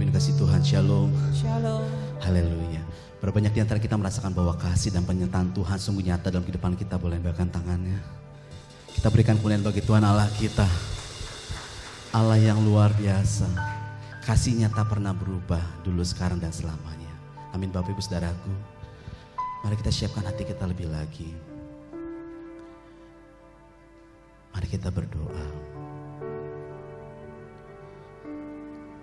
yang dikasihi Tuhan, Shalom. Shalom. Haleluya. Berapa banyak di antara kita merasakan bahwa kasih dan penyertaan Tuhan sungguh nyata dalam kehidupan kita. Boleh berikan tangannya. Kita berikan kemuliaan bagi Tuhan Allah kita. Allah yang luar biasa. Kasihnya tak pernah berubah dulu, sekarang, dan selamanya. Amin. Bapak Ibu Saudaraku, mari kita siapkan hati kita lebih lagi. Mari kita berdoa.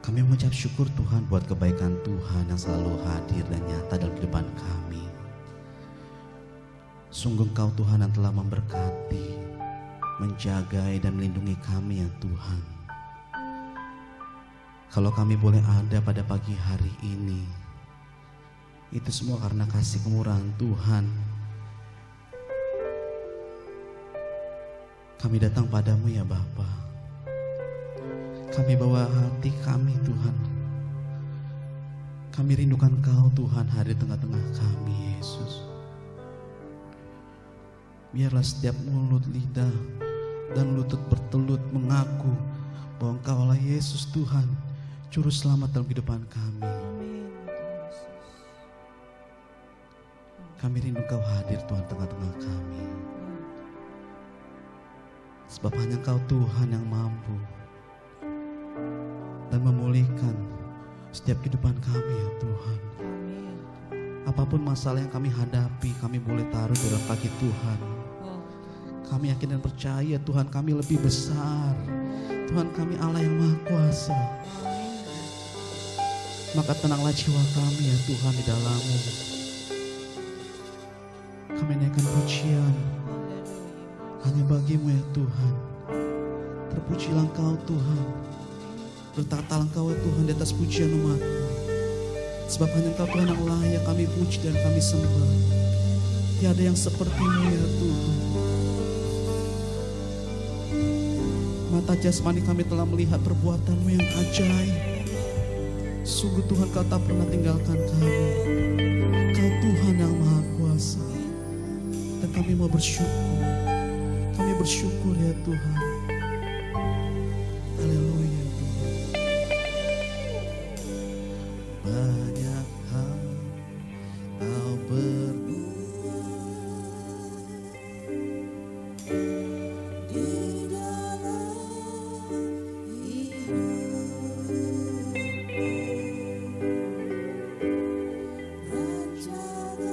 Kami mengucap syukur Tuhan buat kebaikan Tuhan yang selalu hadir dan nyata dalam kehidupan kami. Sungguh Engkau Tuhan yang telah memberkati, menjagai dan melindungi kami ya Tuhan. Kalau kami boleh ada pada pagi hari ini, itu semua karena kasih kemurahan Tuhan. Kami datang padamu ya Bapa. Kami bawa hati kami Tuhan. Kami rindukan Kau Tuhan hadir di tengah-tengah kami Yesus. Biarlah setiap mulut, lidah, dan lutut bertelut mengaku bahwa Engkau Allah Yesus Tuhan, Juru Selamat dalam kehidupan kami. Kami rindu Engkau hadir Tuhan tengah-tengah kami. Sebab hanya Engkau Tuhan yang mampu dan memulihkan setiap kehidupan kami ya Tuhan. Apapun masalah yang kami hadapi, kami boleh taruh dalam kaki Tuhan. Kami yakin dan percaya Tuhan kami lebih besar. Tuhan kami Allah yang Maha Kuasa. Maka tenanglah jiwa kami ya Tuhan di dalam-Mu. Kami naikkan pujian hanya bagi-Mu ya Tuhan. Terpujilah Engkau Tuhan. Bertata Engkau ya Tuhan di atas pujian umat-Mu. Sebab hanya Engkau Tuhan yang layak kami puji dan kami sembah. Tiada yang seperti-Mu ya Tuhan. Mata jasmani kami telah melihat perbuatan-Mu yang ajaib. Sungguh Tuhan Kau tak pernah tinggalkan kami. Kau Tuhan yang Maha Kuasa. Dan kami mau bersyukur. Kami bersyukur ya Tuhan. Haleluya. Banyak hal Kau berbuat di dalam hidupku. Rencana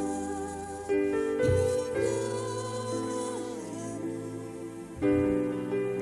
indahmu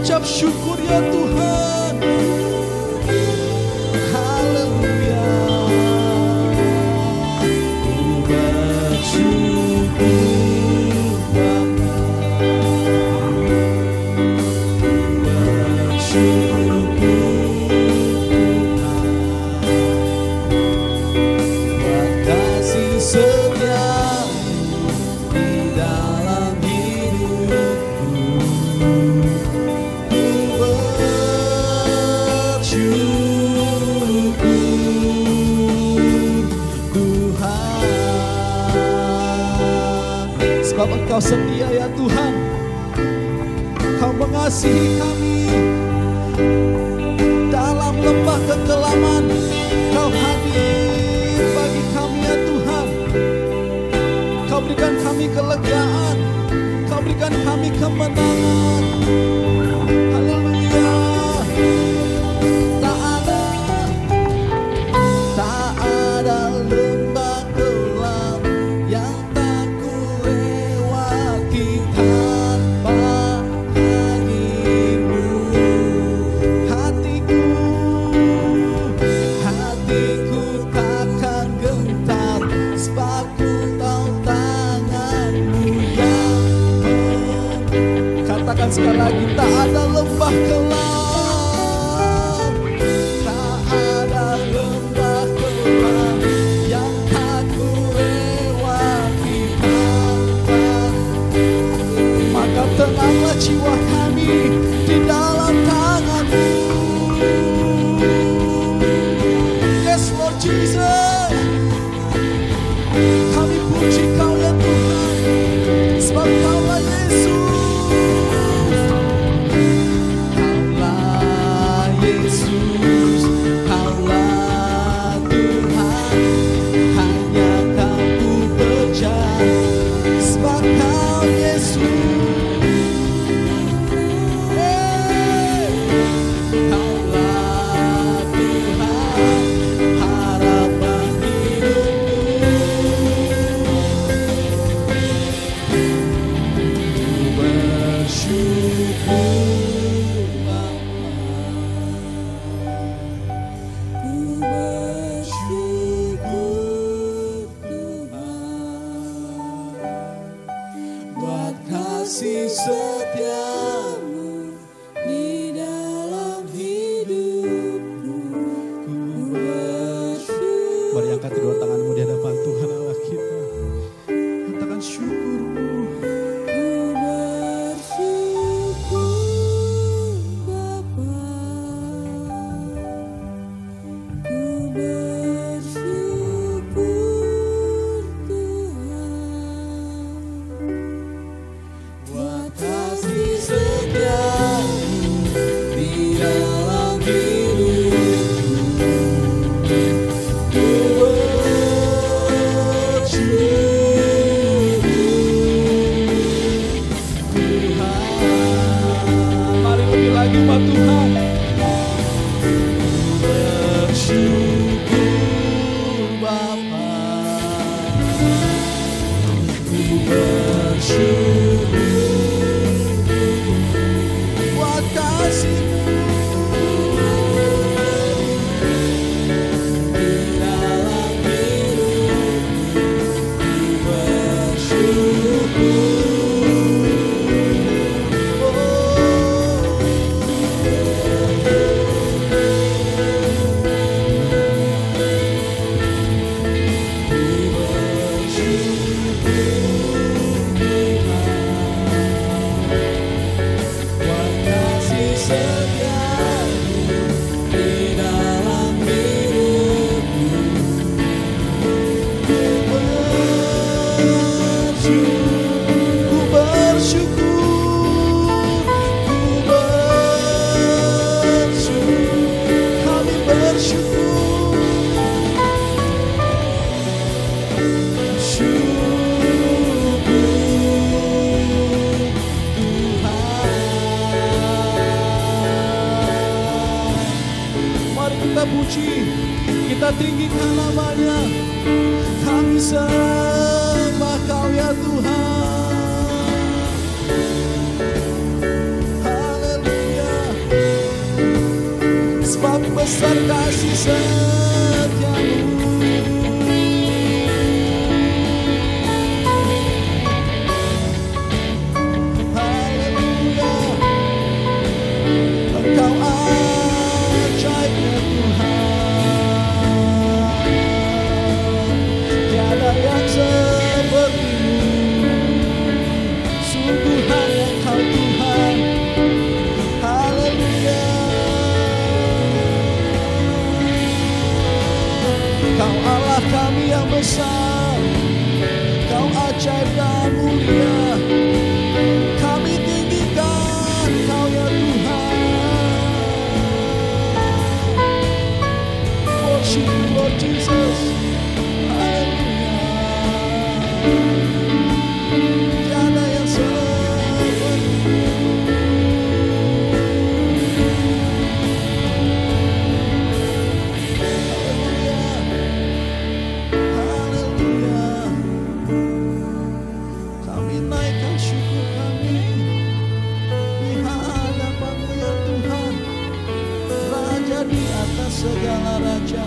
mengucap syukur ya Tuhan. Haleluya. Ku bersyukur Bapa, ku bersyukur buat kasih setia-Mu di dalam hidupku. Ku bersyukur Tuhan, sebab Engkau setia ya Tuhan. Kau mengasihi kami dalam lembah kekelaman. Kau hadir bagi kami ya Tuhan. Kau berikan kami kelegaan, Kau berikan kami kemenangan. Haleluya. Tak ada lembah kelam yang tak ku lewati tanpa hadir-Mu. Hatiku takkan gentar, sebab ku tahu tangan-Mu yang katakan sekali lagi, tak ada lembah kelam, tak ada lembah kelam yang tak ku lewati tanpa. Maka tenanglah jiwa kami di dalam tangan-Mu. Yes Lord Jesus, kami puji Kau ya Tuhan, sebab Kaulah Yesus. Kaulah Yesus, Kaulah Tuhan, hanya Kau ku percaya, sebab Kau Yesus. Kaulah Tuhan, harapan hidupku. Ku bersyukur Bapa, ku bersyukur Tuhan buat kasih setia-Mu di dalam hidupku. Ku bersyukur. Mari angkat kedua tanganmu di hadapan Tuhan Allah kita. Katakan syukur-Mu. Ku bersyukur Bapa, ku bersyukur Tuhan buat kasih setia-Mu di dalam hidupku. Ku bersyukur Tuhan. Mari lebih lagi umat Tuhan. Ku bersyukur Bapa, ku bersyukur buat kasih-Mu di dalam hidupku. Ku bersyukur. Kita tinggikan namanya, kami sembah Kau ya Tuhan. Haleluya. besar kasih setiamu. Haleluya, Engkau ajaib ya Tuhan. Tiada yang sepertimu, sungguh hanya Kau Tuhan. Haleluya, Kau Allah kami yang besar, Kau ajaib dan mulia. Kami tinggikan Kau ya Tuhan. Worship you Lord Jesus. Haleluya, tiada yang sepertimu. Kami naikkan syukur kami di hadapan-Mu ya Tuhan, Raja di atas segala raja,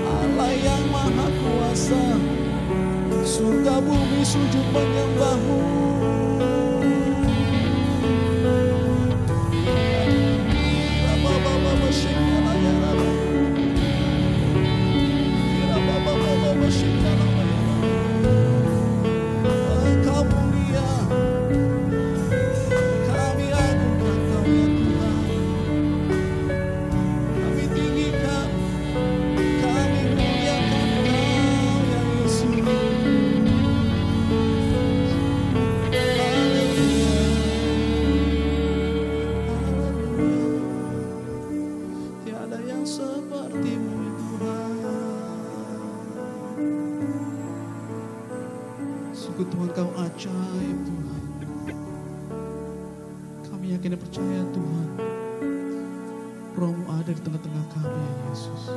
Allah yang maha kuasa. Surga bumi sujud menyembah-Mu. Engkau mulia, kami agungkan Kau ya Tuhan. Kami tinggikan, kami muliakan Kau ya Yesus. Haleluya, haleluya, tiada yang seperti-Mu ya Tuhan. Sungguh Tuhan Kau ajaib Tuhan. Kami yakin dan percaya Tuhan, Roh-Mu ada di tengah-tengah kami ya Yesus.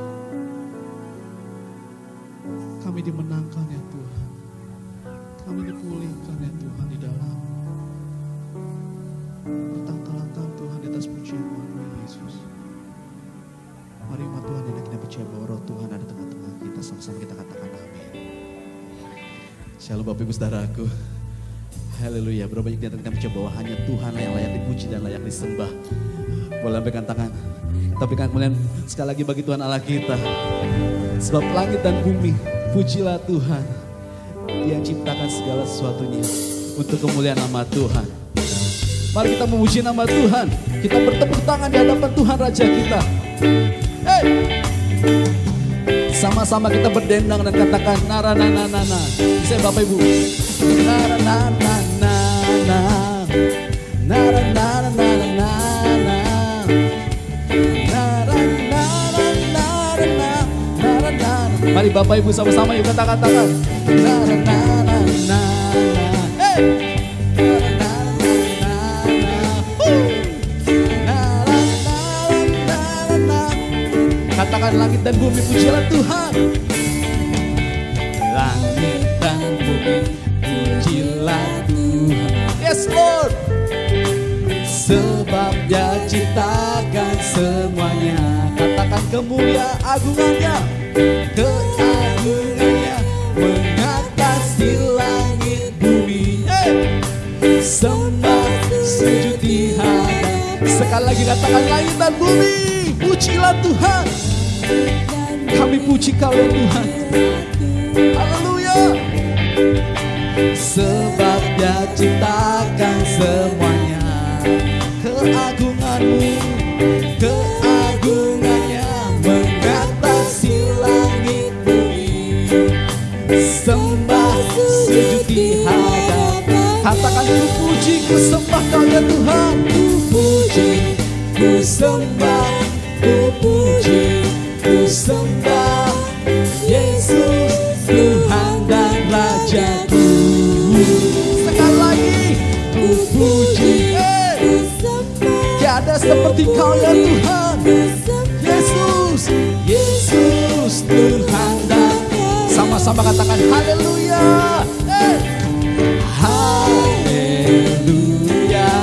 Kami dimenangkan ya Tuhan, kami dipulihkan ya Tuhan di dalam bertahta-tahta Tuhan di atas pujian-Mu ya Yesus. Mari umat Tuhan yang yakin dan percaya bahwa Roh Tuhan ada di tengah-tengah kita, sama-sama kita katakan amin. Shalom Bapak Ibu Saudaraku. Haleluya. Berapa banyak di antara kita percaya bahwa hanya Tuhan yang layak dipuji dan layak disembah. Boleh lambaikan tangan. Kita berikan kemuliaan sekali lagi bagi Tuhan Allah kita. Sebab langit dan bumi, pujilah Tuhan yang ciptakan segala sesuatunya untuk kemuliaan nama Tuhan. Mari kita memuji nama Tuhan. Kita bertepuk tangan di hadapan Tuhan Raja kita. Hey! Sama-sama kita berdendang dan katakan narananana. Bisa Bapak Ibu. Narananana. Narananana. Mari Bapak Ibu sama-sama yuk katakan. Narananana. Hey! Katakan langit dan bumi pujilah Tuhan. Langit dan bumi pujilah Tuhan. Yes Lord. Sebab Dia ciptakan semuanya. Katakan kemuliaan agungannya, keagungannya mengatasi langit bumi. Sembah sujud di hadapan. Sekali lagi katakan langit dan bumi pujilah Tuhan. Kami puji Kau ya Tuhan. Haleluya. Sebab Dia ciptakan semuanya. Keagungan-Mu, keagungannya mengatasi langit bumi. Sembah sujud di hadapan. Katakan ku puji, ku sembah Kau ya Tuhan. Ku puji, ku sembah, ku puji, ku sembah Yesus Tuhan dan Rajaku. Sekali lagi ku puji, tiada seperti Kau ya Tuhan. Yesus, Yesus Tuhan dan sama-sama katakan haleluya. Haleluya.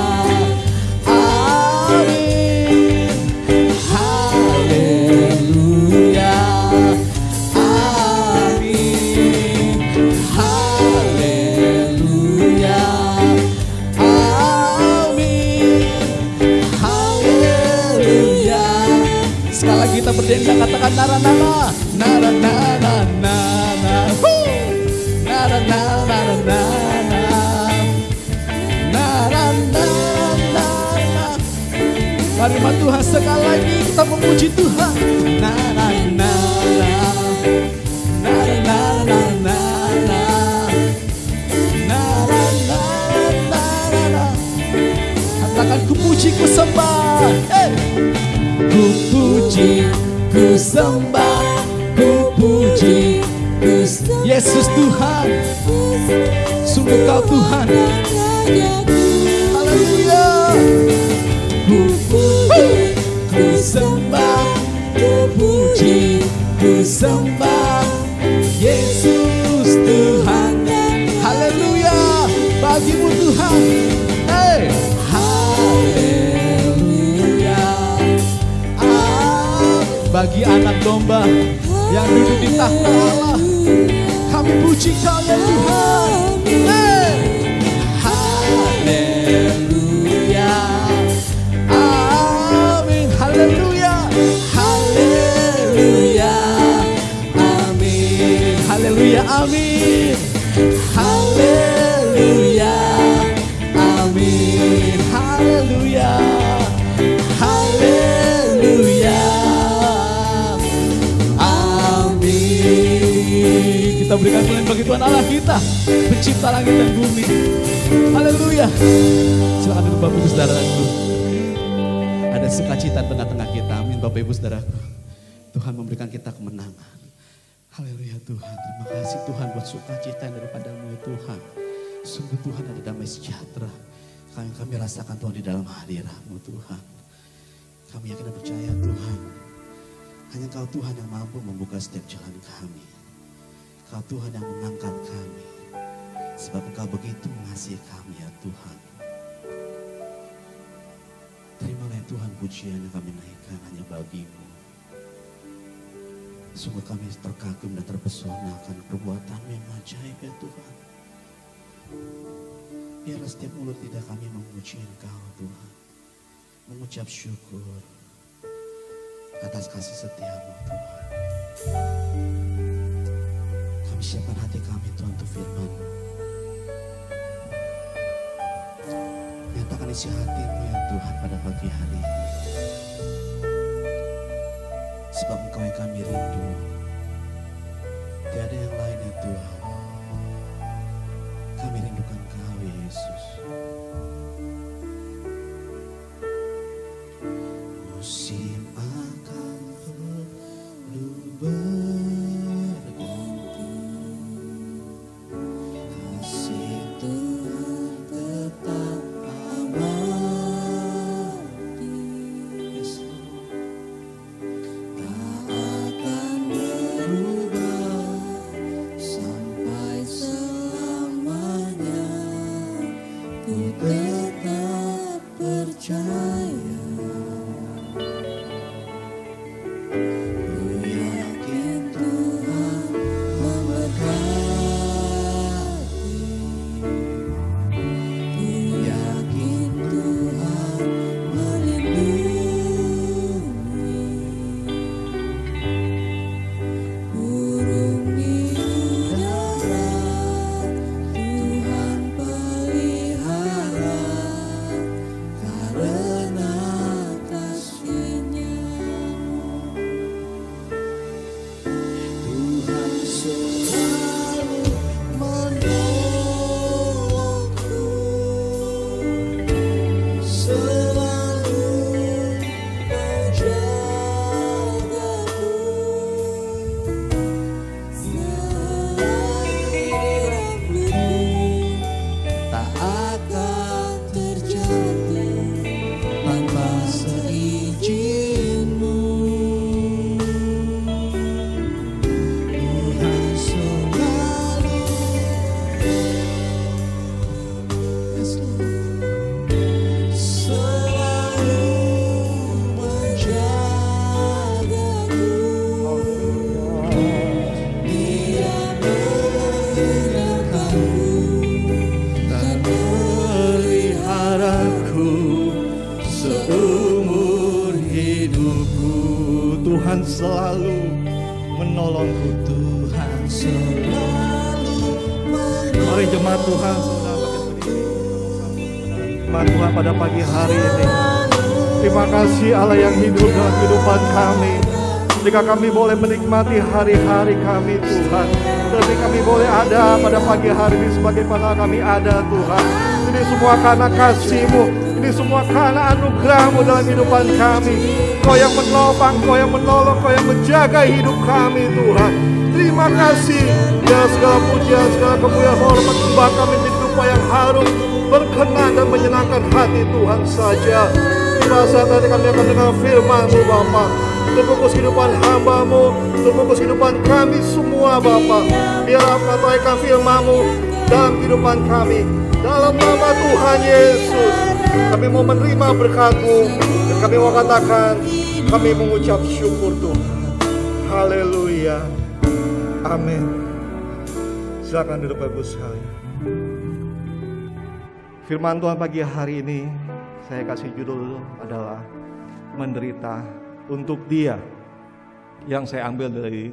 Amin. Haleluya. lagi kita berdendang, katakan nara nara nara nara nara nara nara nara nara. Mari Tuhan sekali lagi kita memuji Tuhan. Nara nara nara nara nara nara nara. Katakan ku puji ku sembah. Ku puji, ku sembah, ku puji, ku sembah. Yesus Tuhan, sungguh Kau Tuhan. Haleluya. Ku puji, ku sembah, ku puji, ku sembah. Yesus Tuhan. Haleluya. Bagimu Tuhan. Bagi anak domba yang duduk di tahta Allah, kami puji Kau ya Tuhan. Haleluya, amin. Haleluya, haleluya, amin. Haleluya, amin. Haleluya, amin. Haleluya, haleluya. Kita berikan kemuliaan bagi Tuhan Allah kita, pencipta langit dan bumi. Haleluya. Silakan duduk Bapak Ibu Saudaraku. Ada sukacita di tengah-tengah kita. Amin Bapak Ibu Saudaraku. Tuhan memberikan kita kemenangan. Haleluya Tuhan. Terima kasih Tuhan buat sukacita yang daripada-Mu ya Tuhan. Sungguh Tuhan ada damai sejahtera yang kami rasakan Tuhan di dalam hadirat-Mu Tuhan. Kami yakin dan percaya Tuhan, hanya Kau Tuhan yang mampu membuka setiap jalan kami. Kau Tuhan yang mengangkat kami, sebab Engkau begitu mengasihi kami ya Tuhan. Terimalah ya Tuhan pujian yang kami naikkan hanya bagi-Mu. Sungguh kami terkagum dan terpesona akan perbuatan-Mu yang ajaib ya Tuhan. Biarlah setiap mulut lidah kami memuji Engkau Tuhan, mengucap syukur atas kasih setia-Mu Tuhan. Kami siapkan hati kami Tuhan untuk firman-Mu. Nyatakan isi hati-Mu ya Tuhan pada pagi hari ini. Sebab Engkau yang kami rindu, tiada yang lain ya Tuhan. Kami rindukan Kau ya Yesus. Musim akan berubah. seumur hidup. hidupku. Tuhan selalu menolongku. Tuhan selalu menolongku. Mari jemaat Tuhan, saudara bangkit berdiri. Jemaat Tuhan pada pagi hari ini, terima kasih Allah yang hidup dalam kehidupan kami. Jika kami boleh menikmati hari-hari kami Tuhan, tapi kami boleh ada pada pagi hari ini sebagai mana kami ada Tuhan. Ini semua karena kasih-Mu, ini semua karena anugerah-Mu dalam kehidupan kami. Kau yang menopang, Kau yang menolong, Kau yang menjaga hidup kami Tuhan. Terima kasih. Ya segala pujian, segala kemuliaan, hormat, sembah kami menjadi upah yang harum, berkenan dan menyenangkan hati Tuhan saja. Tiba saat nanti kami akan dengar firman-Mu Bapa. Terbungkus kehidupan hamba-Mu, terbungkus kehidupan kami semua Bapa. Biarlah menaikkan firman-Mu dalam kehidupan kami. Dalam nama Tuhan Yesus, kami mau menerima berkat-Mu dan kami mau katakan, kami mengucap syukur Tuhan. Haleluya. Amin. Silakan duduk Bapak sekalian. Firman Tuhan pagi hari ini saya kasih judul adalah menderita untuk Dia, yang saya ambil dari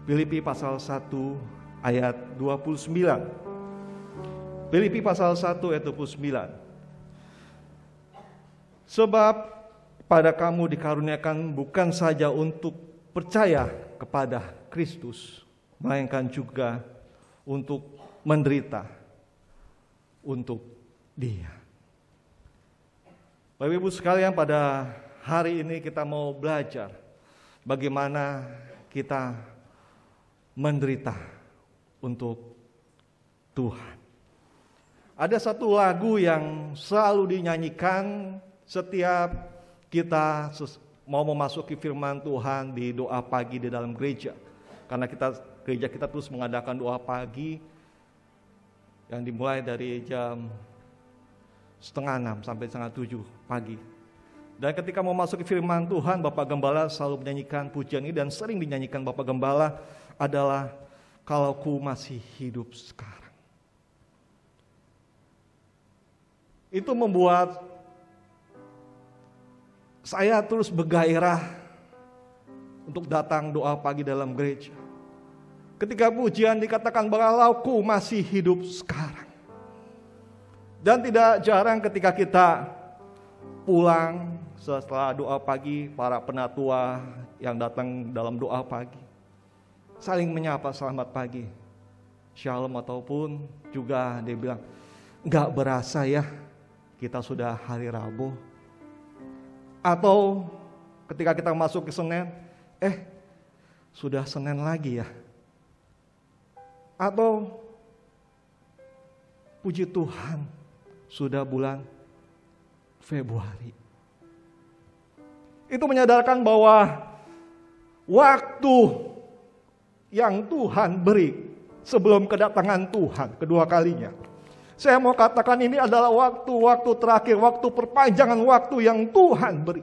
Filipi pasal 1 ayat 29. Filipi pasal 1 ayat 29. Sebab pada kamu dikaruniakan bukan saja untuk percaya kepada Kristus, melainkan juga untuk menderita untuk Dia. Bapak Ibu sekalian, pada hari ini kita mau belajar bagaimana kita menderita untuk Tuhan. Ada satu lagu yang selalu dinyanyikan setiap kita mau memasuki firman Tuhan di doa pagi di dalam gereja. Karena gereja kita terus mengadakan doa pagi yang dimulai dari jam 5:30 sampai 6:30 pagi. Dan ketika mau masuk ke firman Tuhan, Bapak Gembala selalu menyanyikan pujian ini, dan sering dinyanyikan Bapak Gembala adalah kalau ku masih hidup sekarang. Itu membuat saya terus bergairah untuk datang doa pagi dalam gereja. Ketika pujian dikatakan kalau ku masih hidup sekarang. Dan tidak jarang ketika kita pulang setelah doa pagi, para penatua yang datang dalam doa pagi saling menyapa selamat pagi, shalom, ataupun juga dia bilang, gak berasa ya kita sudah hari Rabu. Atau ketika kita masuk ke Senin, sudah Senin lagi ya. Atau puji Tuhan, sudah bulan Februari. Itu menyadarkan bahwa waktu yang Tuhan beri sebelum kedatangan Tuhan kedua kalinya, saya mau katakan ini adalah waktu-waktu terakhir, waktu perpanjangan waktu yang Tuhan beri.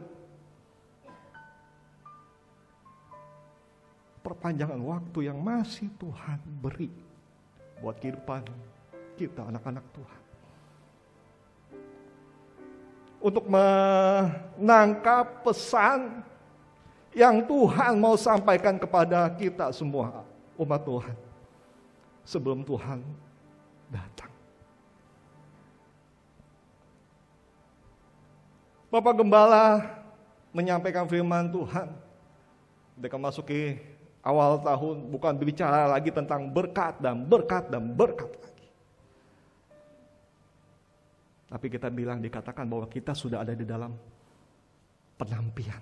Perpanjangan waktu yang masih Tuhan beri buat kehidupan kita, anak-anak Tuhan. Untuk menangkap pesan yang Tuhan mau sampaikan kepada kita semua, umat Tuhan, sebelum Tuhan datang. Bapak Gembala menyampaikan firman Tuhan ketika masuki awal tahun, bukan berbicara lagi tentang berkat dan berkat dan berkat lagi. Tapi kita bilang, dikatakan bahwa kita sudah ada di dalam penampian.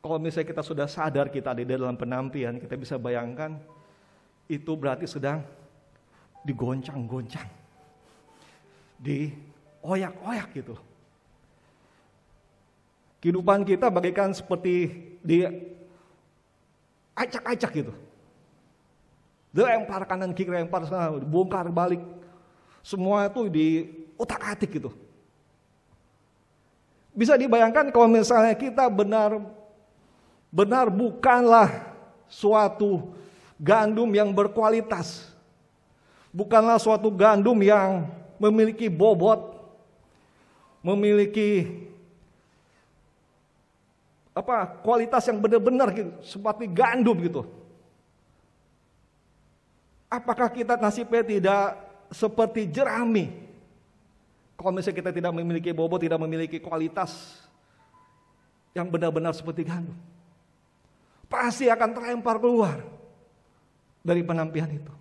Kalau misalnya kita sudah sadar kita ada di dalam penampian, kita bisa bayangkan itu berarti sedang digoncang-goncang, dioyak-oyak gitu. Kehidupan kita bagaikan seperti diacak-acak gitu. Dilempar kanan kiri, lempar sana, dibongkar balik. Semua itu diutak-atik gitu. Bisa dibayangkan kalau misalnya kita benar bukanlah suatu gandum yang berkualitas. Bukanlah suatu gandum yang memiliki bobot, memiliki kualitas yang benar-benar gitu, seperti gandum gitu. Apakah kita nasibnya tidak seperti jerami? Kalau misalnya kita tidak memiliki bobot, tidak memiliki kualitas yang benar-benar seperti gandum, pasti akan terlempar keluar dari penampian itu.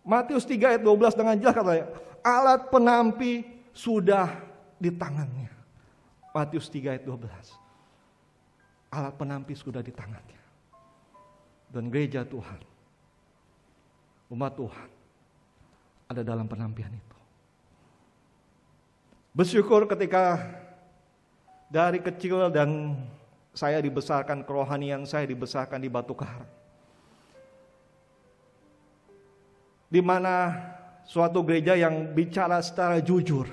Matius 3 ayat 12 dengan jelas katanya, alat penampi sudah di tangannya. Matius 3 ayat 12. Alat penampi sudah di tangannya. Dan gereja Tuhan, umat Tuhan, ada dalam penampian itu. Bersyukur ketika dari kecil dan saya dibesarkan, kerohanian saya dibesarkan di Batu Karang, di mana suatu gereja yang bicara secara jujur.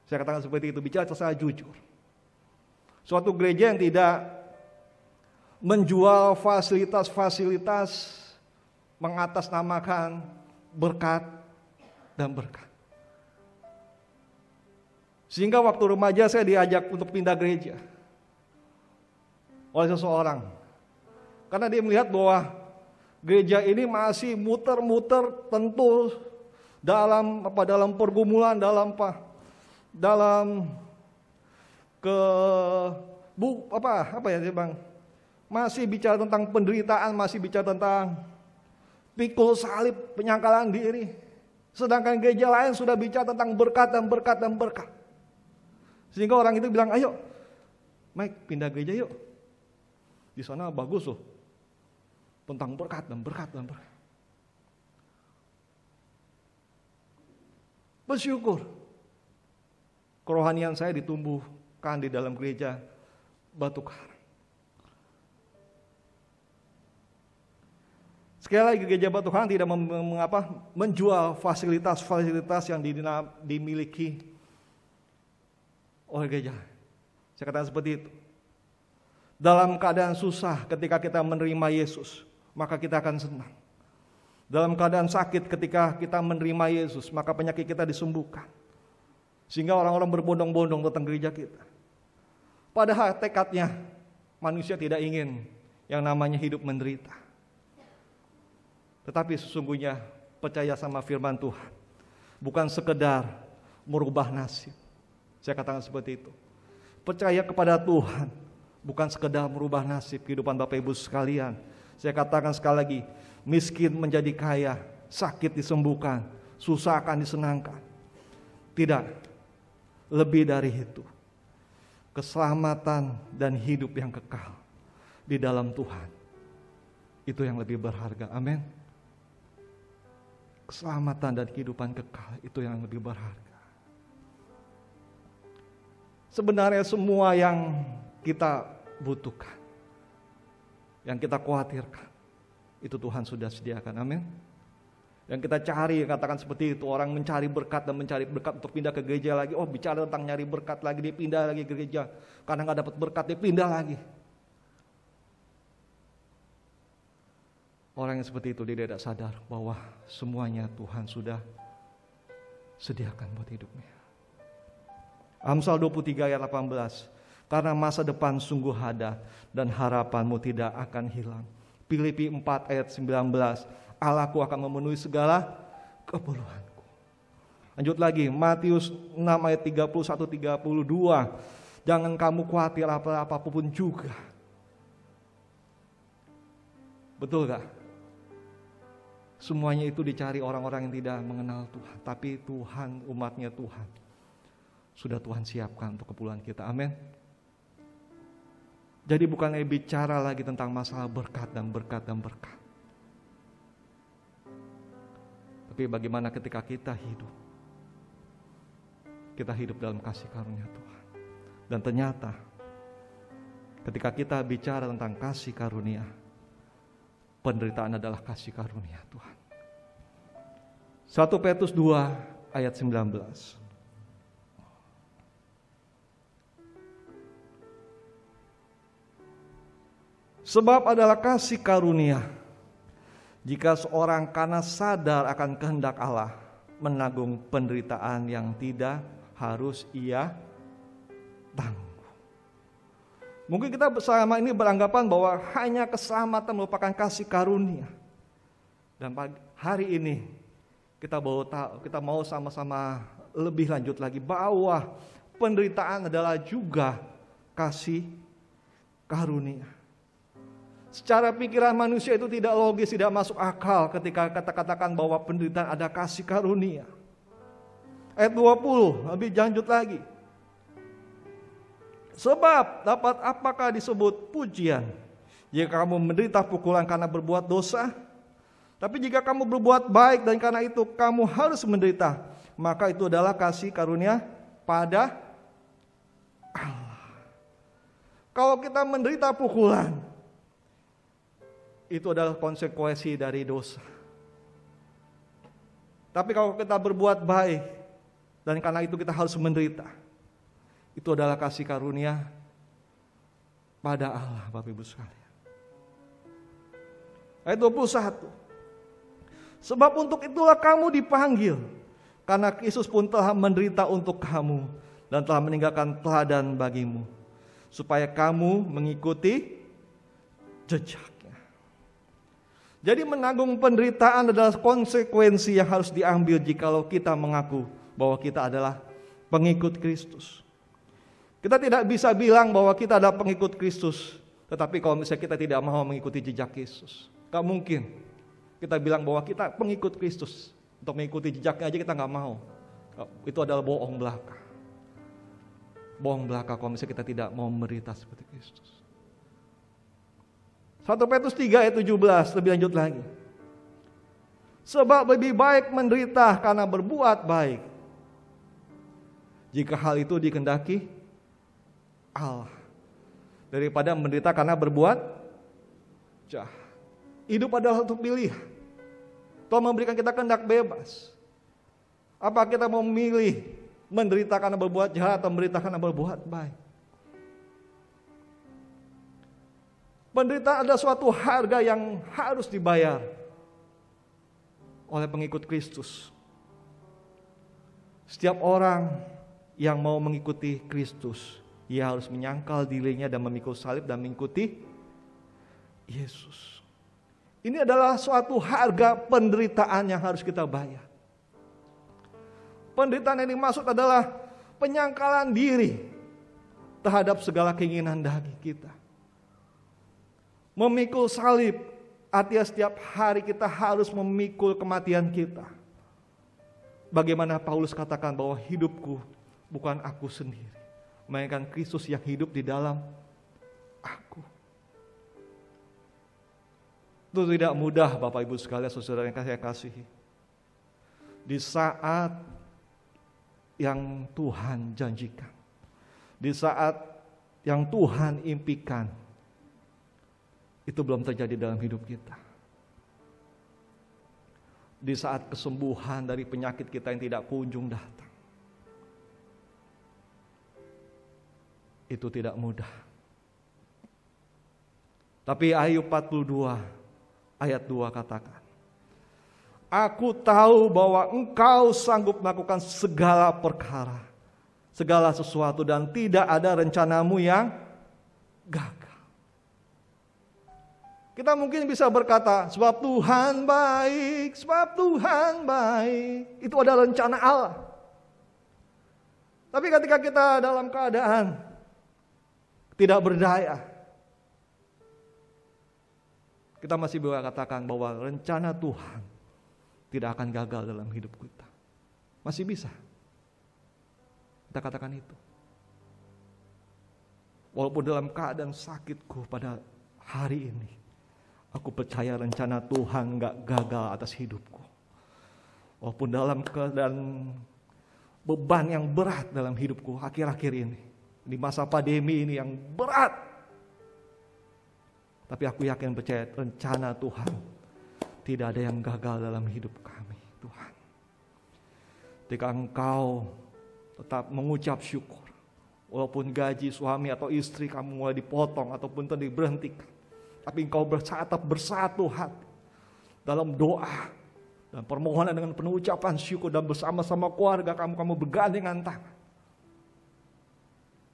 Saya katakan seperti itu, bicara secara jujur. Suatu gereja yang tidak menjual fasilitas-fasilitas, mengatasnamakan berkat dan berkat. Sehingga waktu remaja saya diajak untuk pindah gereja oleh seseorang. Karena dia melihat bahwa gereja ini masih muter-muter tentu dalam pergumulan, dalam masih bicara tentang penderitaan, masih bicara tentang pikul salib, penyangkalan diri. Sedangkan gereja lain sudah bicara tentang berkat dan berkat dan berkat. Sehingga orang itu bilang, ayo Mike pindah gereja yuk, di sana bagus loh, tentang berkat dan berkat dan berkat. Bersyukur kerohanian saya ditumbuhkan di dalam gereja Batu Karang. Sekali lagi, gereja Batu Karang tidak menjual fasilitas-fasilitas yang dimiliki oleh gereja. Saya katakan seperti itu. Dalam keadaan susah ketika kita menerima Yesus, maka kita akan senang. Dalam keadaan sakit ketika kita menerima Yesus, maka penyakit kita disembuhkan. Sehingga orang-orang berbondong-bondong datang gereja kita. Padahal tekadnya manusia tidak ingin yang namanya hidup menderita. Tetapi sesungguhnya percaya sama firman Tuhan bukan sekedar merubah nasib. Saya katakan seperti itu. Percaya kepada Tuhan bukan sekedar merubah nasib kehidupan Bapak Ibu sekalian. Saya katakan sekali lagi, miskin menjadi kaya, sakit disembuhkan, susah akan disenangkan. Tidak, lebih dari itu. Keselamatan dan hidup yang kekal di dalam Tuhan, itu yang lebih berharga. Amin. Keselamatan dan kehidupan kekal, itu yang lebih berharga. Sebenarnya semua yang kita butuhkan, yang kita khawatirkan, itu Tuhan sudah sediakan. Amin. Yang kita cari, katakan seperti itu, orang mencari berkat dan mencari berkat untuk pindah ke gereja lagi. Oh, bicara tentang nyari berkat lagi, dia pindah lagi ke gereja. Karena gak dapat berkat, dia pindah lagi. Orang yang seperti itu, dia tidak sadar bahwa semuanya Tuhan sudah sediakan buat hidupnya. Amsal 23 ayat 18. Karena masa depan sungguh ada dan harapanmu tidak akan hilang. Filipi 4 ayat 19. Allahku akan memenuhi segala keperluanku. Lanjut lagi, Matius 6 ayat 31-32. Jangan kamu khawatir apapun juga. Betul gak? Semuanya itu dicari orang-orang yang tidak mengenal Tuhan. Tapi Tuhan, umatnya Tuhan, sudah Tuhan siapkan untuk keperluan kita. Amin. Jadi bukan bicara lagi tentang masalah berkat dan berkat dan berkat. Tapi bagaimana ketika kita hidup dalam kasih karunia Tuhan. Dan ternyata ketika kita bicara tentang kasih karunia, penderitaan adalah kasih karunia Tuhan. 1 Petrus 2 ayat 19. Sebab adalah kasih karunia jika seorang karena sadar akan kehendak Allah menanggung penderitaan yang tidak harus ia tangguh. Mungkin kita selama ini beranggapan bahwa hanya keselamatan merupakan kasih karunia. Dan hari ini kita mau sama-sama lebih lanjut lagi bahwa penderitaan adalah juga kasih karunia. Secara pikiran manusia itu tidak logis, tidak masuk akal ketika kata-katakan bahwa penderitaan ada kasih karunia. Ayat 20 lebih lanjut lagi. Sebab dapat apakah disebut pujian jika kamu menderita pukulan karena berbuat dosa? Tapi jika kamu berbuat baik dan karena itu kamu harus menderita, maka itu adalah kasih karunia pada Allah. Kalau kita menderita pukulan, itu adalah konsekuensi dari dosa. Tapi kalau kita berbuat baik dan karena itu kita harus menderita, itu adalah kasih karunia pada Allah, Bapak Ibu sekalian. Ayat 21. Sebab untuk itulah kamu dipanggil, karena Kristus pun telah menderita untuk kamu dan telah meninggalkan teladan bagimu, supaya kamu mengikuti jejaknya. Jadi menanggung penderitaan adalah konsekuensi yang harus diambil jikalau kita mengaku bahwa kita adalah pengikut Kristus. Kita tidak bisa bilang bahwa kita adalah pengikut Kristus, tetapi kalau misalnya kita tidak mau mengikuti jejak Yesus, gak mungkin kita bilang bahwa kita pengikut Kristus. Untuk mengikuti jejaknya aja kita gak mau. Itu adalah bohong belaka. Bohong belaka kalau misalnya kita tidak mau menderita seperti Kristus. 1 Petrus 3 ayat 17 lebih lanjut lagi. Sebab lebih baik menderita karena berbuat baik, jika hal itu dikehendaki Allah, daripada menderita karena berbuat jahat. Hidup adalah satu pilihan. Tuhan memberikan kita kehendak bebas. Apa kita mau memilih menderita karena berbuat jahat atau menderita karena berbuat baik? Penderitaan adalah suatu harga yang harus dibayar oleh pengikut Kristus. Setiap orang yang mau mengikuti Kristus, ia harus menyangkal dirinya dan memikul salib dan mengikuti Yesus. Ini adalah suatu harga penderitaan yang harus kita bayar. Penderitaan yang dimaksud adalah penyangkalan diri terhadap segala keinginan daging kita. Memikul salib, artinya setiap hari kita harus memikul kematian kita. Bagaimana Paulus katakan bahwa hidupku bukan aku sendiri, melainkan Kristus yang hidup di dalam aku. Itu tidak mudah Bapak Ibu sekalian, saudara yang saya kasihi. Di saat yang Tuhan janjikan, di saat yang Tuhan impikan, itu belum terjadi dalam hidup kita. Di saat kesembuhan dari penyakit kita yang tidak kunjung datang, itu tidak mudah. Tapi Ayub 42 ayat 2 katakan, aku tahu bahwa engkau sanggup melakukan segala perkara, segala sesuatu, dan tidak ada rencanamu yang gagal. Kita mungkin bisa berkata, sebab Tuhan baik, sebab Tuhan baik. Itu adalah rencana Allah. Tapi ketika kita dalam keadaan tidak berdaya, kita masih bisa katakan bahwa rencana Tuhan tidak akan gagal dalam hidup kita. Masih bisa kita katakan itu. Walaupun dalam keadaan sakitku pada hari ini, aku percaya rencana Tuhan gak gagal atas hidupku. Walaupun dalam keadaan beban yang berat dalam hidupku akhir-akhir ini, di masa pandemi ini yang berat, tapi aku yakin percaya rencana Tuhan tidak ada yang gagal dalam hidup kami, Tuhan. Ketika engkau tetap mengucap syukur, walaupun gaji suami atau istri kamu mulai dipotong ataupun diberhentikan, tapi engkau tetap bersatu hati dalam doa dan permohonan dengan penuh ucapan syukur, dan bersama-sama keluarga kamu bergandengan tangan.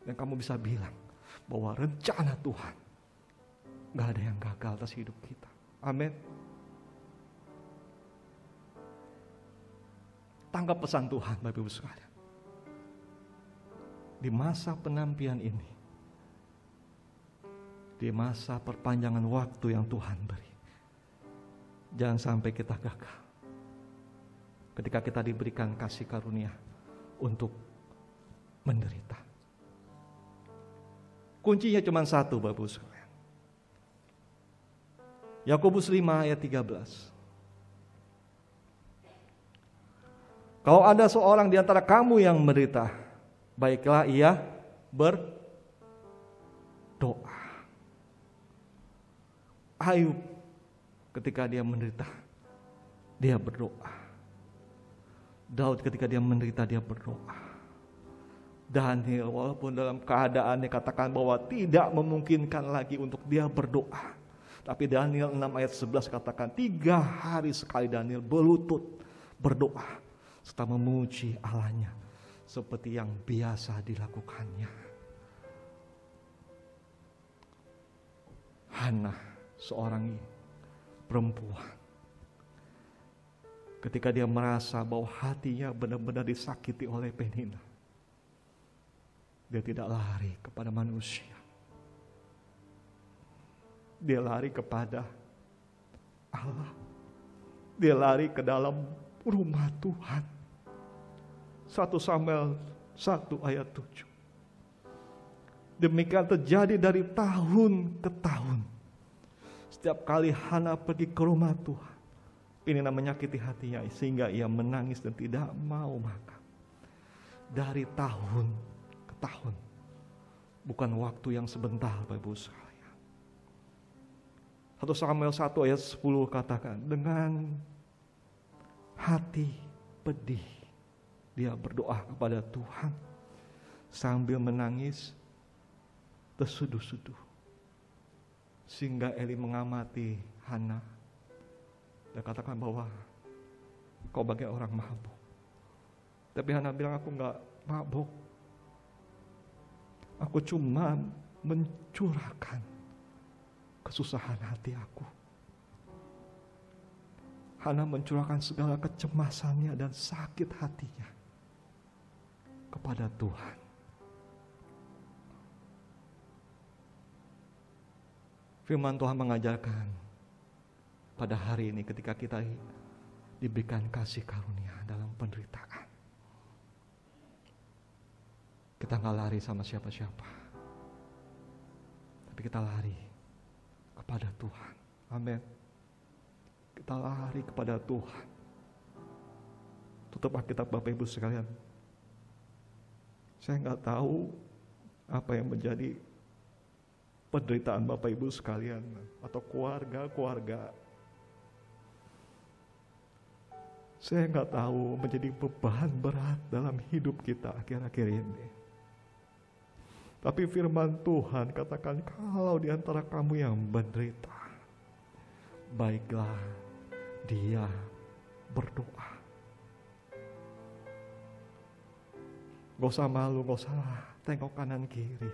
Dan kamu bisa bilang bahwa rencana Tuhan gak ada yang gagal atas hidup kita. Amin. Tangkap pesan Tuhan, Bapak Ibu sekalian. Di masa penantian ini, di masa perpanjangan waktu yang Tuhan beri, jangan sampai kita gagal. Ketika kita diberikan kasih karunia untuk menderita. Kuncinya cuma satu, Bapak Ibu sekalian. Yakobus 5 ayat 13. Kalau ada seorang di antara kamu yang menderita, baiklah ia berdoa. Ayub ketika dia menderita, dia berdoa. Daud ketika dia menderita, dia berdoa. Daniel walaupun dalam keadaan dikatakan bahwa tidak memungkinkan lagi untuk dia berdoa, tapi Daniel 6 ayat 11 katakan 3 hari sekali Daniel berlutut berdoa serta memuji Allahnya seperti yang biasa dilakukannya. Hana, seorang perempuan, ketika dia merasa bahwa hatinya benar-benar disakiti oleh Penina, dia tidak lari kepada manusia. Dia lari kepada Allah. Dia lari ke dalam rumah Tuhan. 1 Samuel 1 ayat 7. Demikian terjadi dari tahun ke tahun. Setiap kali Hana pergi ke rumah Tuhan, Penina menyakiti hatinya sehingga ia menangis dan tidak mau makan. Dari tahun tahun, bukan waktu yang sebentar, Bapak Ibu sekalian. 1 Samuel 1 ayat 10 katakan, dengan hati pedih dia berdoa kepada Tuhan sambil menangis tersuduh-suduh, sehingga Eli mengamati Hana dan katakan bahwa kau bagai orang mabuk. Tapi Hana bilang, aku gak mabuk. Aku cuma mencurahkan kesusahan hati aku. Hana mencurahkan segala kecemasannya dan sakit hatinya kepada Tuhan. Firman Tuhan mengajarkan pada hari ini ketika kita diberikan kasih karunia dalam penderitaan, kita gak lari sama siapa-siapa, tapi kita lari kepada Tuhan. Amin. Kita lari kepada Tuhan. Tutup Alkitab, Bapak Ibu sekalian. Saya gak tahu apa yang menjadi penderitaan Bapak Ibu sekalian atau keluarga-keluarga. Saya gak tahu menjadi beban berat dalam hidup kita akhir-akhir ini. Tapi firman Tuhan katakan, kalau di antara kamu yang menderita, baiklah dia berdoa. Gak usah malu, gak usah tengok kanan kiri.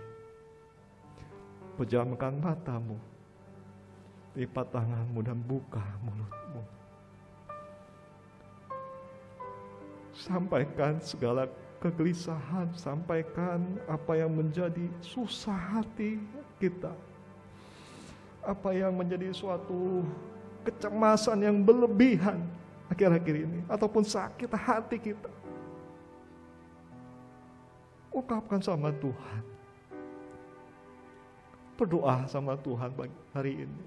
Pejamkan matamu, lipat tanganmu dan buka mulutmu. Sampaikan segala kegelisahan, sampaikan apa yang menjadi susah hati kita, apa yang menjadi suatu kecemasan yang berlebihan akhir-akhir ini, ataupun sakit hati kita. Ungkapkan sama Tuhan, berdoa sama Tuhan bagi hari ini.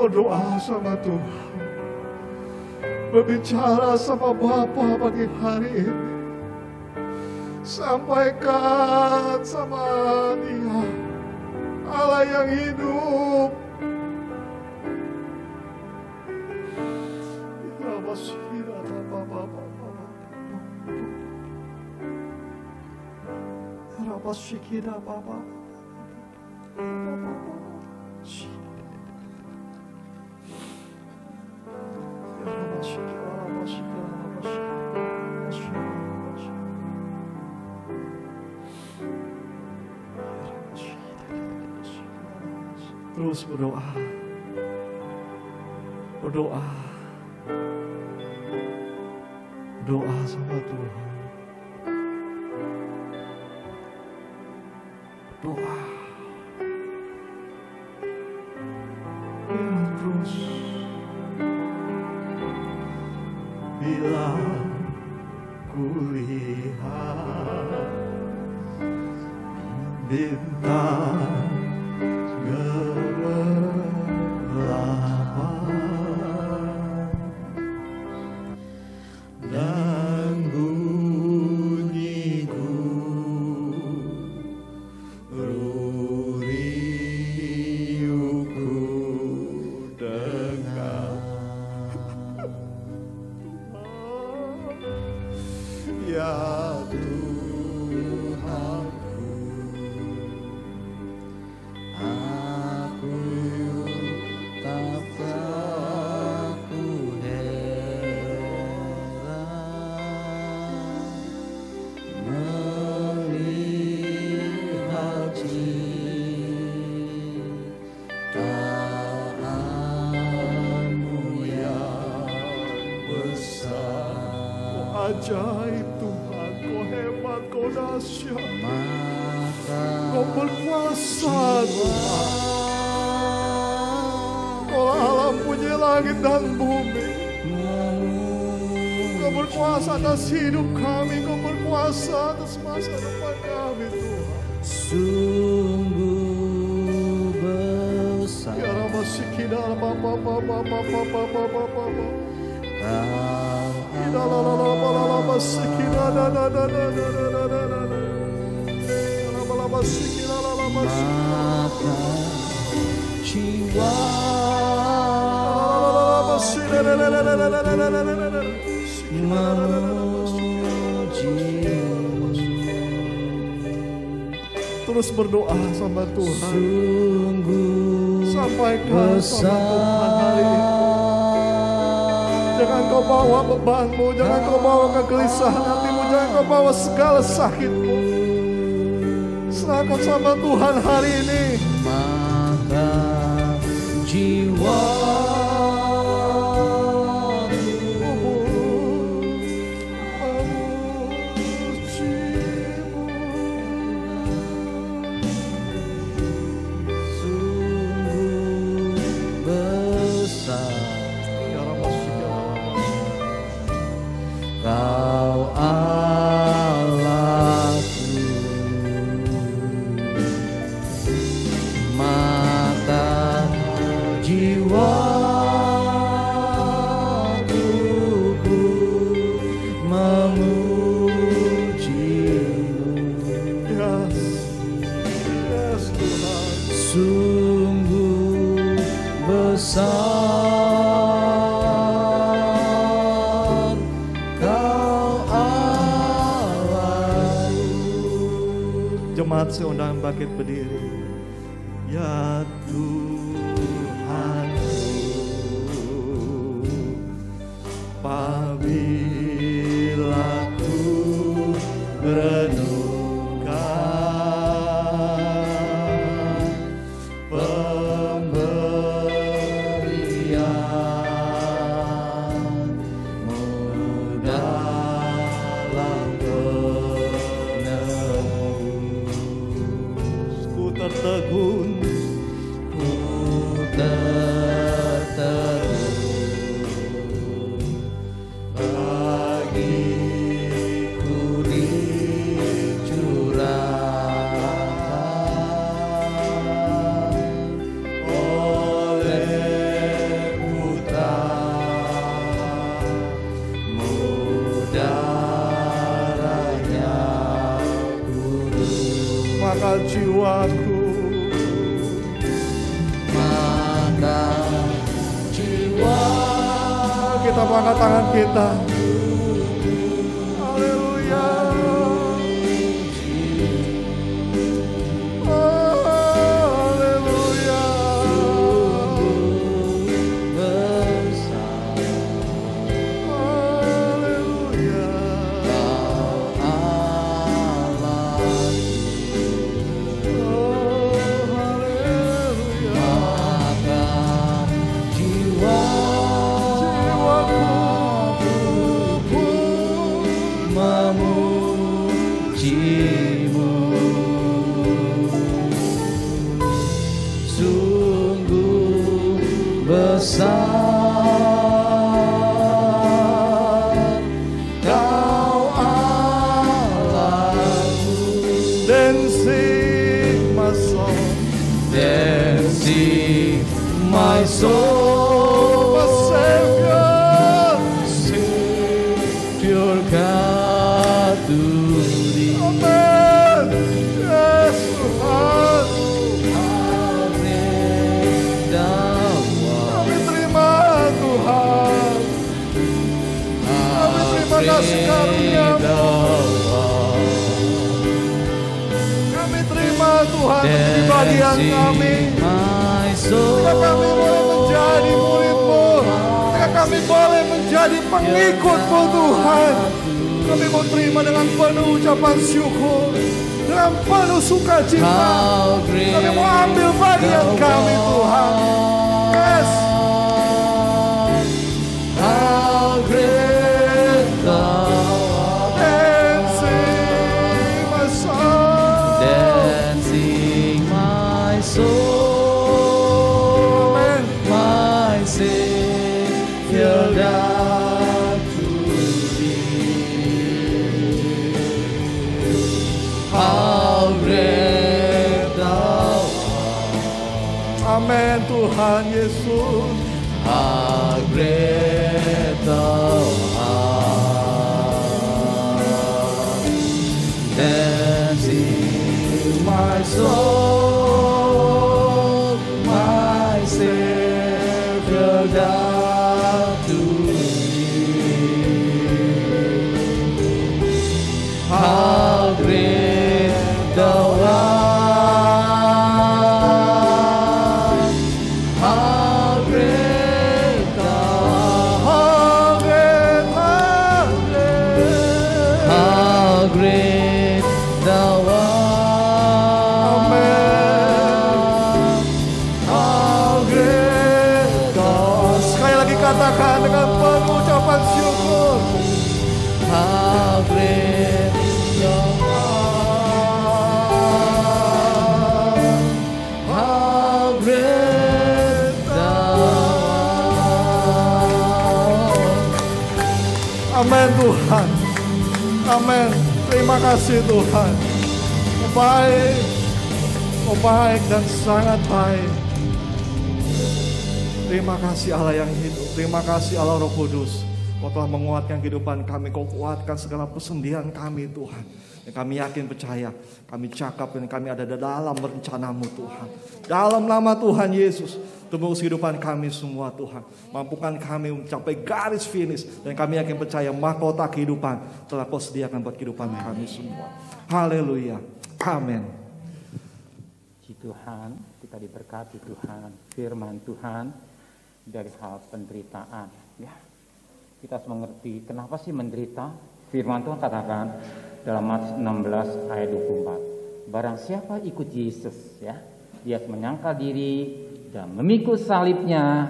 Berdoa sama Tuhan, berbicara sama Bapa pagi hari ini. Sampaikan sama dia, Allah yang hidup. Terus berdoa, berdoa, berdoa sama Tuhan, doa, ya terus. Bila kulihat bintang dan bunyi riuhku dengar, ya Tuhanku, aku tak aku heran melihat ciptaanmu yang besar. Oh, ajaib Tuhan, kau hebat, kau dahsyat, kau berkuasa Tuhan. Kau alam punya langit dan bumi. Kau berkuasa atas hidup kami, kau berkuasa atas masa depan kami Tuhan. Sungguh besar Ya Rabbi Sikida Bapa Bapa Bapa Bapa Bapa Bapa Sikida da da da da da da da da da. Lama Sikida lama maka jiwa terus berdoa sama Tuhan. sungguh Sampaikan sama Tuhan hari ini. Jangan kau bawa bebanmu, jangan kau bawa kegelisahan hatimu, jangan kau bawa segala sakitmu. Serahkan sama Tuhan hari ini. maka jiwa Jemaat saya undang bangkit berdiri. Ya Tuhanku, apabila ku merenungkan pemberianmu dalam tertegun, ku tertegun mata jiwaku. Mata jiwa. Kita angkat tangan kita. Haleluya. Haleluya. Besar Haleluya. Kau Allah. Oh, haleluya. Mata jiwa. Memujimu, sungguh besar Kau Allahku. Then sing my song, Then sing my soul, my Savior. Savior God to Thee. Amen. Yes, Tuhan. Kami terima Tuhan. Kami terima kasih karunia-Mu. Kami terima Tuhan menjadi bagian kami. Jika kami boleh menjadi murid-Mu, jika kami boleh menjadi pengikut-Mu Tuhan, kami mau terima dengan penuh ucapan syukur, dengan penuh sukacita. Kami mau ambil bagian kami Tuhan. Yes. How great Thou art. Dancing my soul. Dancing my soul. Amen. My Savior died to Thee. How great Thou art. Amin Tuhan Yesus. How great Thou art. Dancing my soul, my Savior died to Thee. How great Thou art. How great Thou art. How great Thou art. How great Thou art. Sekali lagi katakan dengan penuh ucapan syukur. How great Thou art. How great Thou art. Amin Tuhan. Amin. Terima kasih Tuhan. Kau baik. Kau baik dan sangat baik. Terima kasih Allah yang hidup. Terima kasih Allah Roh Kudus. Kau telah menguatkan kehidupan kami. Kau kuatkan segala persendian kami Tuhan. Dan kami yakin percaya. Kami cakap dan kami ada dalam rencana-Mu Tuhan. Dalam nama Tuhan Yesus. Tembus kehidupan kami semua Tuhan. Mampukan kami mencapai garis finish. Dan kami yakin percaya mahkota kehidupan telah Kau sediakan buat kehidupan kami semua. Haleluya. Amin. Puji Tuhan, kita diberkati Tuhan, firman Tuhan dari hal penderitaan. Ya, kita harus mengerti kenapa sih menderita. Firman Tuhan katakan dalam Matius 16 ayat 24. Barang siapa ikut Yesus, ya, dia harus menyangkal diri dan memikul salibnya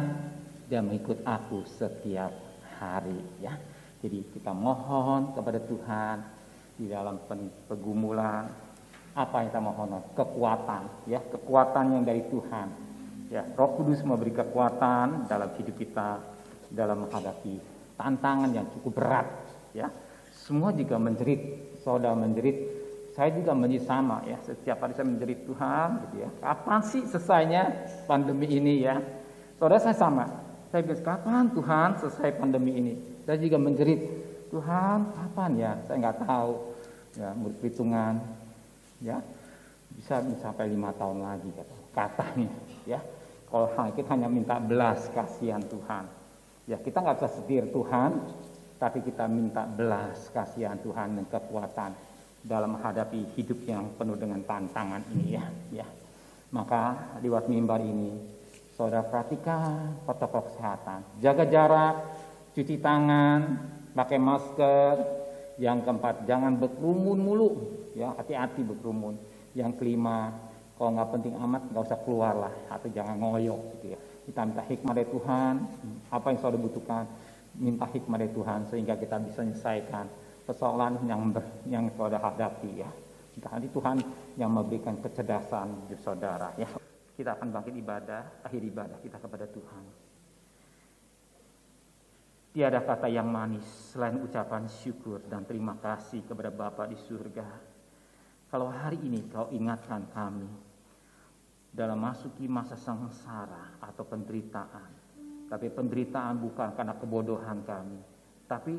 dan mengikut Aku setiap hari. Ya, jadi kita mohon kepada Tuhan di dalam pergumulan. Apa yang kita mohon? Kekuatan, ya, kekuatan yang dari Tuhan. Ya, Roh Kudus memberi kekuatan dalam hidup kita dalam menghadapi tantangan yang cukup berat. Ya, semua juga menjerit, saudara menjerit, saya juga menjerit sama. Ya, setiap hari saya menjerit Tuhan, gitu ya. Kapan sih selesainya pandemi ini ya? Saudara saya sama. Saya bilang kapan Tuhan selesai pandemi ini? Saya juga menjerit Tuhan kapan ya? Saya nggak tahu. Ya, menurut perhitungan. Ya, bisa mencapai 5 tahun lagi katanya ya. Kalau kita hanya minta belas kasihan Tuhan. Ya, kita nggak bisa setir Tuhan, tapi kita minta belas kasihan Tuhan dan kekuatan dalam menghadapi hidup yang penuh dengan tantangan ini ya. Maka lewat mimbar ini saudara perhatikan protokol kesehatan, jaga jarak, cuci tangan, pakai masker. Yang keempat, jangan berkerumun mulu ya, hati-hati berkerumun. Yang kelima, kalau nggak penting amat nggak usah keluar lah, atau jangan ngoyok gitu ya. Kita minta hikmat dari Tuhan, apa yang saudara butuhkan, minta hikmat dari Tuhan sehingga kita bisa menyelesaikan persoalan yang saudara hadapi ya. Nanti Tuhan yang memberikan kecerdasan di saudara ya. Kita akan bangkit ibadah, akhir ibadah kita kepada Tuhan. Tiada kata yang manis selain ucapan syukur dan terima kasih kepada Bapa di surga. Kalau hari ini kau ingatkan kami dalam masuki masa sengsara atau penderitaan, tapi penderitaan bukan karena kebodohan kami, tapi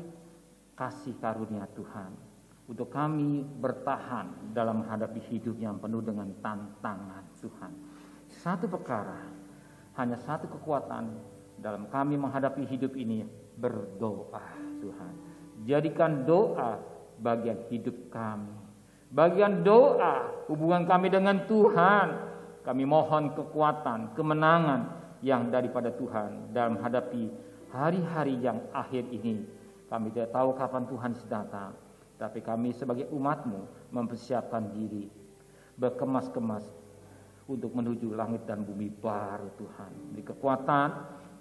kasih karunia Tuhan untuk kami bertahan dalam menghadapi hidup yang penuh dengan tantangan Tuhan. Satu perkara, hanya satu kekuatan dalam kami menghadapi hidup ini, berdoa Tuhan. Jadikan doa bagian hidup kami, bagian doa hubungan kami dengan Tuhan. Kami mohon kekuatan, kemenangan yang daripada Tuhan dalam menghadapi hari-hari yang akhir ini. Kami tidak tahu kapan Tuhan datang, tapi kami sebagai umat-Mu mempersiapkan diri, berkemas-kemas untuk menuju langit dan bumi baru Tuhan. Beri kekuatan,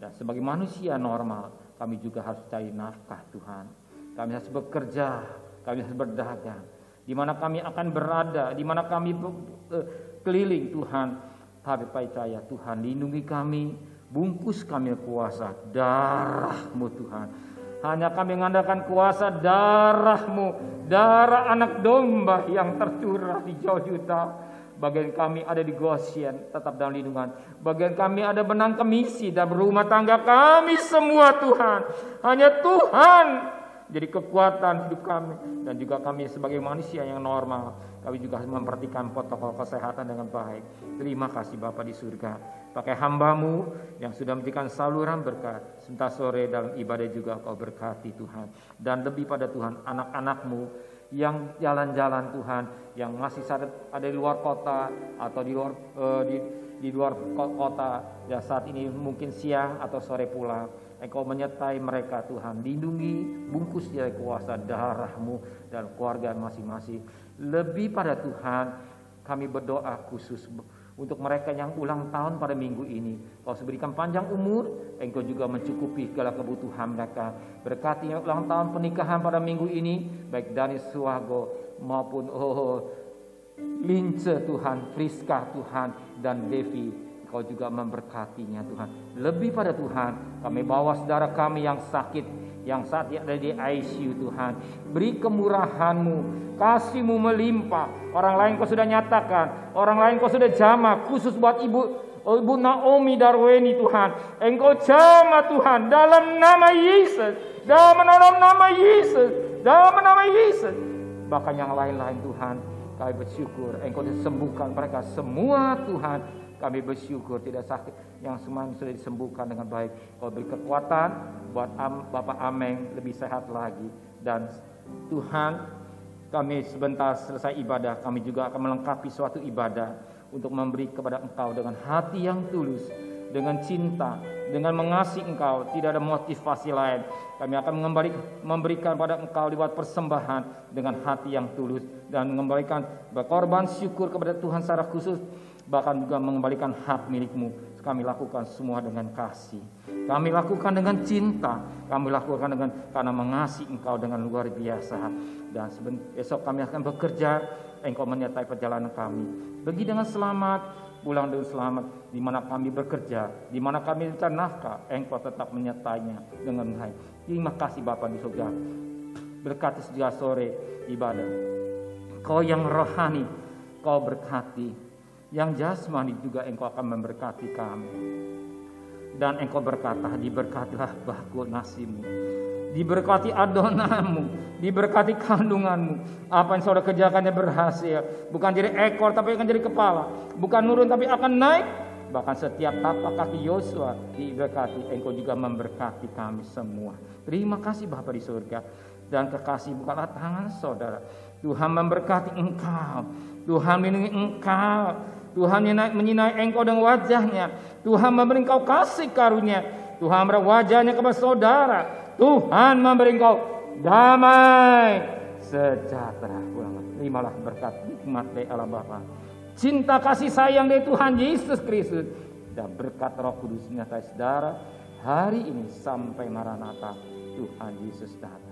dan sebagai manusia normal, kami juga harus cari nafkah Tuhan. Kami harus bekerja, kami harus berdagang. Di mana kami akan berada, di mana kami keliling Tuhan. Tapi percaya Tuhan, lindungi kami, bungkus kami kuasa darah-Mu Tuhan. Hanya kami mengandalkan kuasa darah-Mu, darah anak domba yang tercurah di jauh juta. Bagian kami ada di Goshen, tetap dalam lindungan. Bagian kami ada benang kemisi dan berumah tangga kami semua Tuhan. Hanya Tuhan jadi kekuatan hidup kami. Dan juga kami sebagai manusia yang normal, kami juga harus memperhatikan protokol kesehatan dengan baik. Terima kasih Bapa di surga. Pakai hamba-Mu yang sudah memberikan saluran berkat. Sebentar sore dalam ibadah juga Kau berkati Tuhan. Dan lebih pada Tuhan, anak-anak-Mu yang jalan-jalan Tuhan, yang masih ada di luar kota atau di luar kota ya, saat ini mungkin siang atau sore pulang. Engkau menyertai mereka Tuhan, lindungi, bungkus dari kuasa darah-Mu dan keluarga masing-masing. Lebih pada Tuhan, kami berdoa khusus untuk mereka yang ulang tahun pada minggu ini. Kau berikan panjang umur, Engkau juga mencukupi segala kebutuhan mereka. Berkati yang ulang tahun pernikahan pada minggu ini, baik dari Suwago maupun Lince Tuhan, Friska Tuhan, dan Devi. Kau juga memberkatinya Tuhan. Lebih pada Tuhan, kami bawa saudara kami yang sakit, yang saat ini ada di ICU Tuhan. Beri kemurahan-Mu, kasih-Mu melimpah. Orang lain Kau sudah nyatakan, orang lain Kau sudah jamah, khusus buat Ibu Naomi Darweni Tuhan. Engkau jamah Tuhan, dalam nama Yesus, dalam nama Yesus, dalam nama Yesus. Bahkan yang lain-lain Tuhan, kami bersyukur Engkau disembuhkan mereka semua Tuhan. Kami bersyukur tidak sakit, yang semua sudah disembuhkan dengan baik. Kau beri kekuatan buat Bapak Ameng lebih sehat lagi. Dan Tuhan, kami sebentar selesai ibadah, kami juga akan melengkapi suatu ibadah untuk memberi kepada Engkau dengan hati yang tulus, dengan cinta, dengan mengasihi Engkau, tidak ada motivasi lain. Kami akan memberikan pada Engkau lewat persembahan dengan hati yang tulus dan mengembalikan berkorban syukur kepada Tuhan secara khusus. Bahkan juga mengembalikan hak milik-Mu. Kami lakukan semua dengan kasih. Kami lakukan dengan cinta. Kami lakukan karena mengasihi Engkau dengan luar biasa. Dan esok kami akan bekerja. Engkau menyertai perjalanan kami. Pergi dengan selamat, pulang dengan selamat. Di mana kami bekerja, di mana kami mencari nafkah, Engkau tetap menyertainya dengan baik. Terima kasih Bapa di surga. Berkati sejak sore ibadah. Kau yang rohani, Kau berkati. Yang jasmani juga Engkau akan memberkati kami. Dan Engkau berkata, diberkatilah bakul nasimu. diberkati adonanmu, diberkati kandunganmu. Apa yang saudara kerjakannya berhasil, bukan jadi ekor tapi akan jadi kepala, bukan nurun tapi akan naik. Bahkan setiap tapak kaki Yosua diberkati, Engkau juga memberkati kami semua. Terima kasih Bapa di surga. Dan kekasih bukanlah tangan saudara. Tuhan memberkati engkau, Tuhan melindungi engkau, Tuhan menyinai engkau dengan wajahnya, Tuhan memberi engkau kasih karunia, Tuhan memberi wajahnya kepada saudara, Tuhan memberi engkau damai sejahtera. Terimalah berkat nikmat dari Allah Bapa, cinta kasih sayang dari Tuhan Yesus Kristus, dan berkat Roh Kudus menyertai saudara hari ini sampai Maranatha Tuhan Yesus datang.